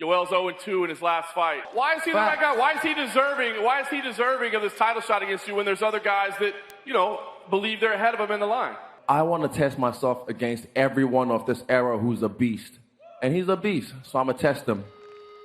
Yoel's 0-2 in his last fight. Why is he the right guy? Why is he deserving of this title shot against you when there's other guys that, believe they're ahead of him in the line? I want to test myself against everyone of this era who's a beast. And he's a beast, so I'm going to test him.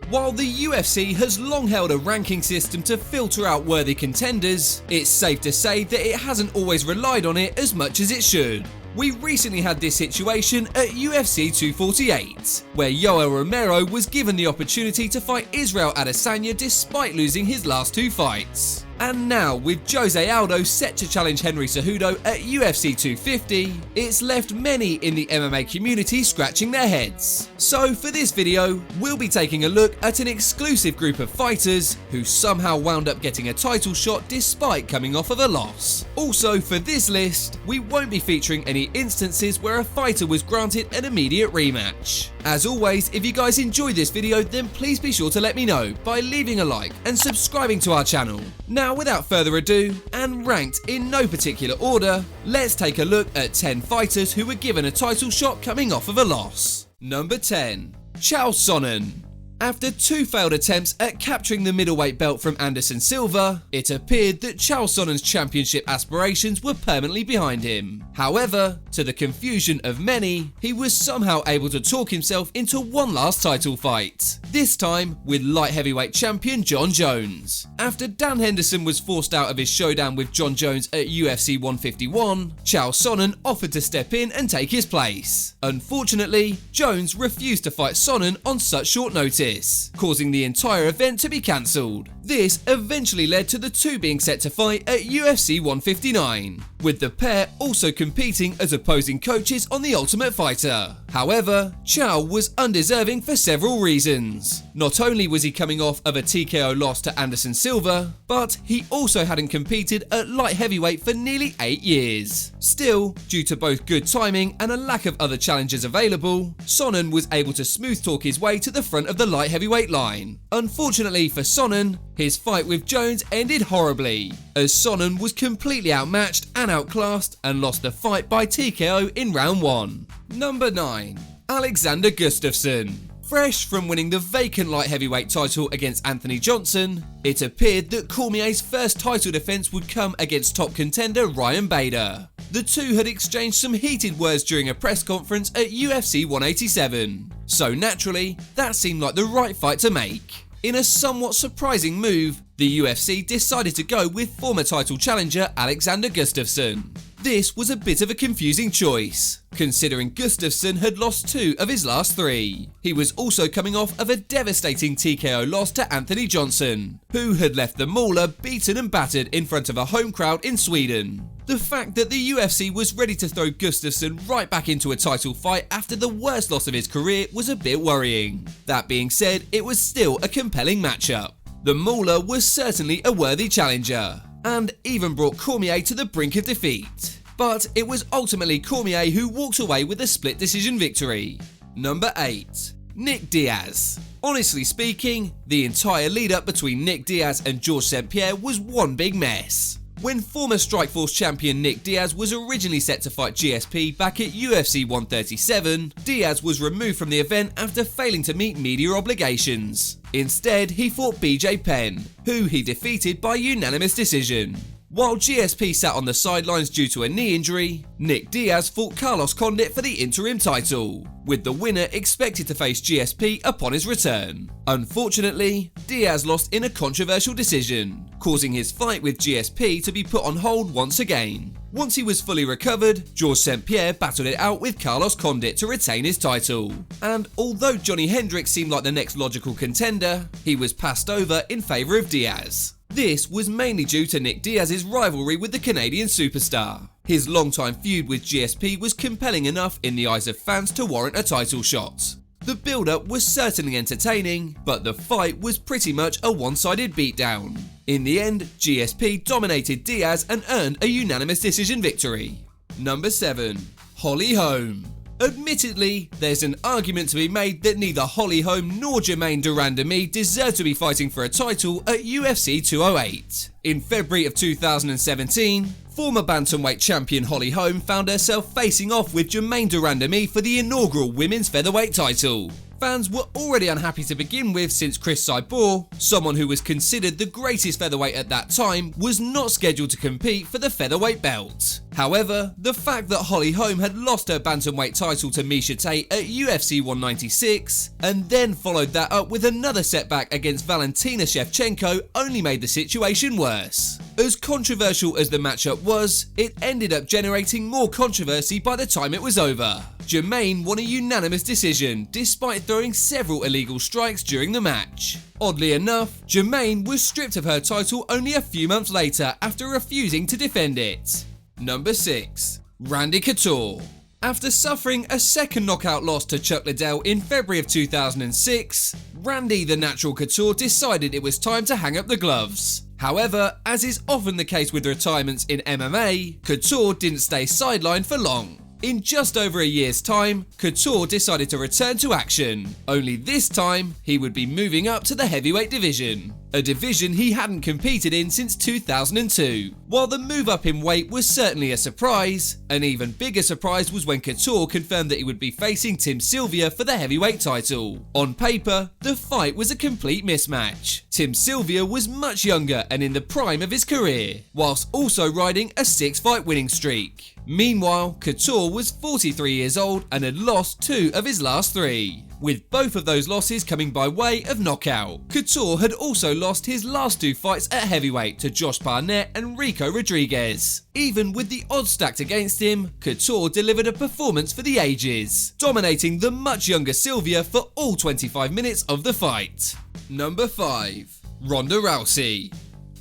While the UFC has long held a ranking system to filter out worthy contenders, it's safe to say that it hasn't always relied on it as much as it should. We recently had this situation at UFC 248, where Yoel Romero was given the opportunity to fight Israel Adesanya despite losing his last two fights. And now, with Jose Aldo set to challenge Henry Cejudo at UFC 250, it's left many in the MMA community scratching their heads. So for this video, we'll be taking a look at an exclusive group of fighters who somehow wound up getting a title shot despite coming off of a loss. Also for this list, we won't be featuring any instances where a fighter was granted an immediate rematch. As always, if you guys enjoyed this video, then please be sure to let me know by leaving a like and subscribing to our channel. Now, without further ado, and ranked in no particular order, let's take a look at 10 fighters who were given a title shot coming off of a loss. Number 10. Chael Sonnen. After two failed attempts at capturing the middleweight belt from Anderson Silva, it appeared that Chael Sonnen's championship aspirations were permanently behind him. However, to the confusion of many, he was somehow able to talk himself into one last title fight, this time with light heavyweight champion Jon Jones. After Dan Henderson was forced out of his showdown with Jon Jones at UFC 151, Chael Sonnen offered to step in and take his place. Unfortunately, Jones refused to fight Sonnen on such short notice, causing the entire event to be cancelled. This eventually led to the two being set to fight at UFC 159, with the pair also competing as opposing coaches on The Ultimate Fighter. However, Chael was undeserving for several reasons. Not only was he coming off of a TKO loss to Anderson Silva, but he also hadn't competed at light heavyweight for nearly 8 years. Still, due to both good timing and a lack of other challengers available, Sonnen was able to smooth talk his way to the front of the light heavyweight line. Unfortunately for Sonnen, his fight with Jones ended horribly, as Sonnen was completely outmatched and outclassed and lost the fight by TKO in round 1. Number 9. Alexander Gustafsson. Fresh from winning the vacant light heavyweight title against Anthony Johnson, it appeared that Cormier's first title defense would come against top contender Ryan Bader. The two had exchanged some heated words during a press conference at UFC 187, so naturally, that seemed like the right fight to make. In a somewhat surprising move, the UFC decided to go with former title challenger Alexander Gustafsson. This was a bit of a confusing choice, considering Gustafsson had lost 2 of his last 3. He was also coming off of a devastating TKO loss to Anthony Johnson, who had left the mauler beaten and battered in front of a home crowd in Sweden. The fact that the UFC was ready to throw Gustafsson right back into a title fight after the worst loss of his career was a bit worrying. That being said, it was still a compelling matchup. The mauler was certainly a worthy challenger, and even brought Cormier to the brink of defeat. But it was ultimately Cormier who walked away with a split decision victory. Number 8. Nick Diaz. Honestly speaking, the entire lead up between Nick Diaz and Georges St-Pierre was one big mess. When former Strikeforce champion Nick Diaz was originally set to fight GSP back at UFC 137, Diaz was removed from the event after failing to meet media obligations. Instead, he fought BJ Penn, who he defeated by unanimous decision. While GSP sat on the sidelines due to a knee injury, Nick Diaz fought Carlos Condit for the interim title, with the winner expected to face GSP upon his return. Unfortunately, Diaz lost in a controversial decision, causing his fight with GSP to be put on hold once again. Once he was fully recovered, Georges St-Pierre battled it out with Carlos Condit to retain his title. And although Johnny Hendricks seemed like the next logical contender, he was passed over in favour of Diaz. This was mainly due to Nick Diaz's rivalry with the Canadian superstar. His longtime feud with GSP was compelling enough in the eyes of fans to warrant a title shot. The build-up was certainly entertaining, but the fight was pretty much a one-sided beatdown. In the end, GSP dominated Diaz and earned a unanimous decision victory. Number 7. Holly Holm. Admittedly, there's an argument to be made that neither Holly Holm nor Jermaine Durandamy deserve to be fighting for a title at UFC 208. In February of 2017, former bantamweight champion Holly Holm found herself facing off with Jermaine Durandamy for the inaugural women's featherweight title. Fans were already unhappy to begin with since Chris Cyborg, someone who was considered the greatest featherweight at that time, was not scheduled to compete for the featherweight belt. However, the fact that Holly Holm had lost her bantamweight title to Miesha Tate at UFC 196, and then followed that up with another setback against Valentina Shevchenko, only made the situation worse. As controversial as the matchup was, it ended up generating more controversy by the time it was over. Germaine won a unanimous decision, despite throwing several illegal strikes during the match. Oddly enough, Germaine was stripped of her title only a few months later after refusing to defend it. Number 6. Randy Couture. After suffering a second knockout loss to Chuck Liddell in February of 2006, Randy the Natural Couture decided it was time to hang up the gloves. However, as is often the case with retirements in MMA, Couture didn't stay sidelined for long. In just over a year's time, Couture decided to return to action, only this time he would be moving up to the heavyweight division, a division he hadn't competed in since 2002. While the move up in weight was certainly a surprise, an even bigger surprise was when Couture confirmed that he would be facing Tim Sylvia for the heavyweight title. On paper, the fight was a complete mismatch. Tim Sylvia was much younger and in the prime of his career, whilst also riding a 6-fight winning streak. Meanwhile, Couture was 43 years old and had lost 2 of his last 3, with both of those losses coming by way of knockout. Couture had also lost his last 2 fights at heavyweight to Josh Barnett and Rico Rodriguez. Even with the odds stacked against him, Couture delivered a performance for the ages, dominating the much younger Sylvia for all 25 minutes of the fight. Number 5. Ronda Rousey.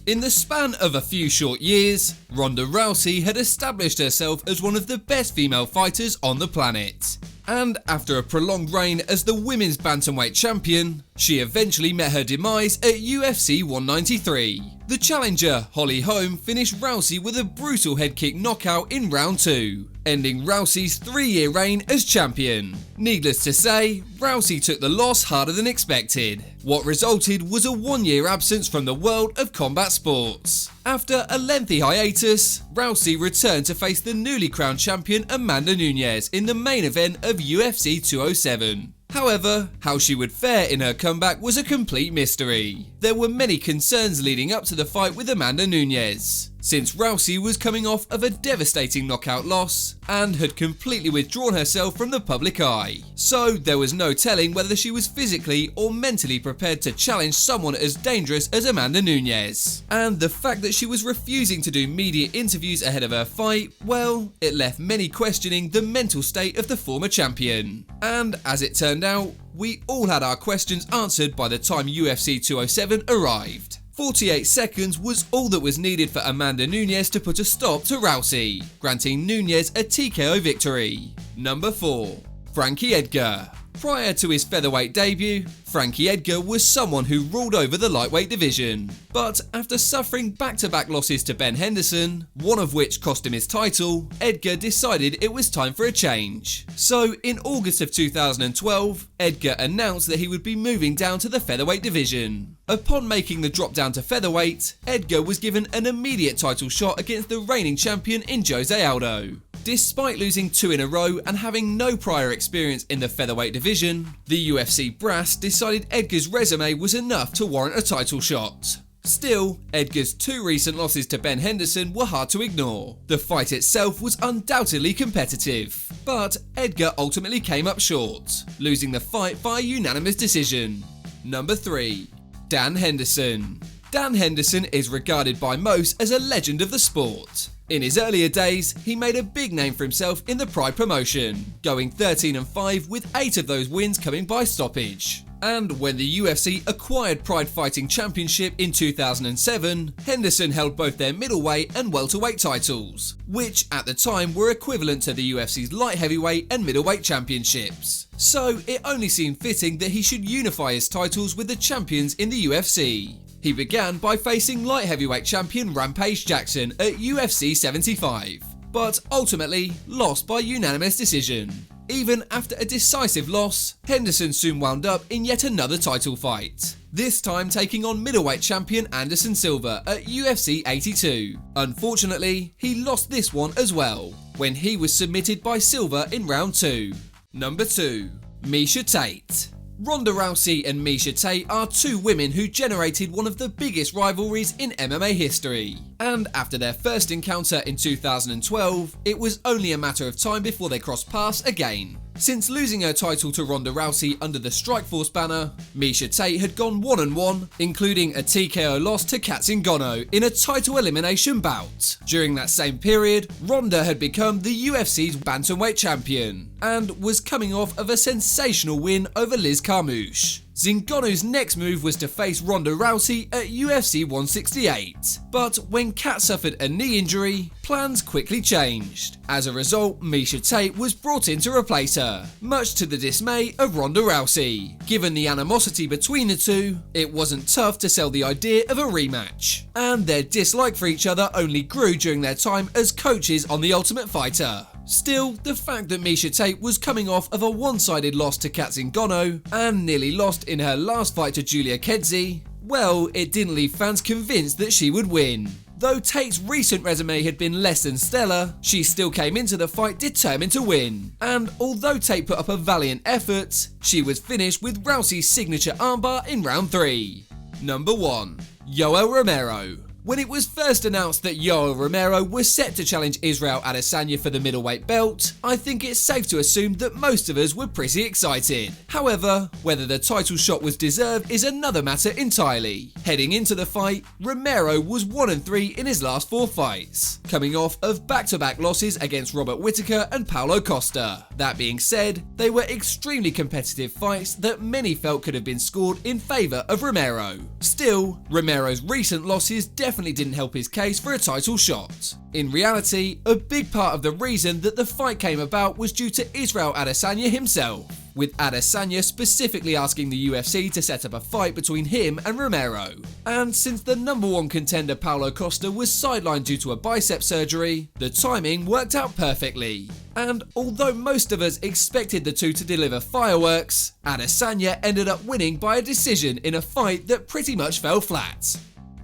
In the span of a few short years, Ronda Rousey had established herself as one of the best female fighters on the planet. And after a prolonged reign as the women's bantamweight champion, she eventually met her demise at UFC 193. The challenger, Holly Holm, finished Rousey with a brutal head kick knockout in round 2, ending Rousey's 3-year reign as champion. Needless to say, Rousey took the loss harder than expected. What resulted was a 1-year absence from the world of combat sports. After a lengthy hiatus, Rousey returned to face the newly crowned champion Amanda Nunes in the main event of UFC 207. However, how she would fare in her comeback was a complete mystery. There were many concerns leading up to the fight with Amanda Nunes, since Rousey was coming off of a devastating knockout loss and had completely withdrawn herself from the public eye. So there was no telling whether she was physically or mentally prepared to challenge someone as dangerous as Amanda Nunes. And the fact that she was refusing to do media interviews ahead of her fight, well, it left many questioning the mental state of the former champion. And as it turned out, we all had our questions answered by the time UFC 207 arrived. 48 seconds was all that was needed for Amanda Nunes to put a stop to Rousey, granting Nunes a TKO victory. Number 4. Frankie Edgar. Prior to his featherweight debut, Frankie Edgar was someone who ruled over the lightweight division. But after suffering back-to-back losses to Ben Henderson, one of which cost him his title, Edgar decided it was time for a change. So in August of 2012, Edgar announced that he would be moving down to the featherweight division. Upon making the drop down to featherweight, Edgar was given an immediate title shot against the reigning champion in Jose Aldo. Despite losing 2 in a row and having no prior experience in the featherweight division, the UFC brass decided Edgar's resume was enough to warrant a title shot. Still, Edgar's 2 recent losses to Ben Henderson were hard to ignore. The fight itself was undoubtedly competitive, but Edgar ultimately came up short, losing the fight by a unanimous decision. Number 3. Dan Henderson. Dan Henderson is regarded by most as a legend of the sport. In his earlier days, he made a big name for himself in the Pride promotion, going 13-5 with 8 of those wins coming by stoppage. And when the UFC acquired Pride Fighting Championship in 2007, Henderson held both their middleweight and welterweight titles, which at the time were equivalent to the UFC's light heavyweight and middleweight championships. So it only seemed fitting that he should unify his titles with the champions in the UFC. He began by facing light heavyweight champion Rampage Jackson at UFC 75, but ultimately lost by unanimous decision. Even after a decisive loss, Henderson soon wound up in yet another title fight, this time taking on middleweight champion Anderson Silva at UFC 82. Unfortunately, he lost this one as well, when he was submitted by Silva in round 2. Number 2. Miesha Tate. Ronda Rousey and Miesha Tate are two women who generated one of the biggest rivalries in MMA history. And after their first encounter in 2012, it was only a matter of time before they crossed paths again. Since losing her title to Ronda Rousey under the Strikeforce banner, Miesha Tate had gone 1-1, including a TKO loss to Kat Zingano in a title elimination bout. During that same period, Ronda had become the UFC's bantamweight champion, and was coming off of a sensational win over Liz Carmouche. Zingano's next move was to face Ronda Rousey at UFC 168, but when Kat suffered a knee injury, plans quickly changed. As a result, Miesha Tate was brought in to replace her, much to the dismay of Ronda Rousey. Given the animosity between the two, it wasn't tough to sell the idea of a rematch, and their dislike for each other only grew during their time as coaches on The Ultimate Fighter. Still, the fact that Miesha Tate was coming off of a one-sided loss to Kat Zingano and nearly lost in her last fight to Julia Kedzie, well, it didn't leave fans convinced that she would win. Though Tate's recent resume had been less than stellar, she still came into the fight determined to win. And although Tate put up a valiant effort, she was finished with Rousey's signature armbar in round 3. Number 1. Yoel Romero. When it was first announced that Yoel Romero was set to challenge Israel Adesanya for the middleweight belt, I think it's safe to assume that most of us were pretty excited. However, whether the title shot was deserved is another matter entirely. Heading into the fight, Romero was 1-3 in his last 4 fights, coming off of back-to-back losses against Robert Whittaker and Paulo Costa. That being said, they were extremely competitive fights that many felt could have been scored in favour of Romero. Still, Romero's recent losses definitely didn't help his case for a title shot. In reality, a big part of the reason that the fight came about was due to Israel Adesanya himself, with Adesanya specifically asking the UFC to set up a fight between him and Romero. And since the number 1 contender Paulo Costa was sidelined due to a bicep surgery, the timing worked out perfectly. And although most of us expected the two to deliver fireworks, Adesanya ended up winning by a decision in a fight that pretty much fell flat.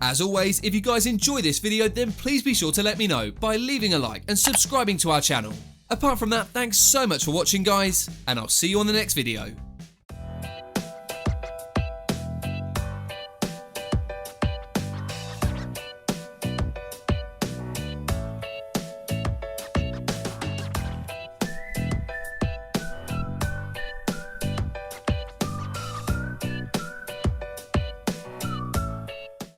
As always, if you guys enjoy this video, then please be sure to let me know by leaving a like and subscribing to our channel. Apart from that, thanks so much for watching guys, and I'll see you on the next video.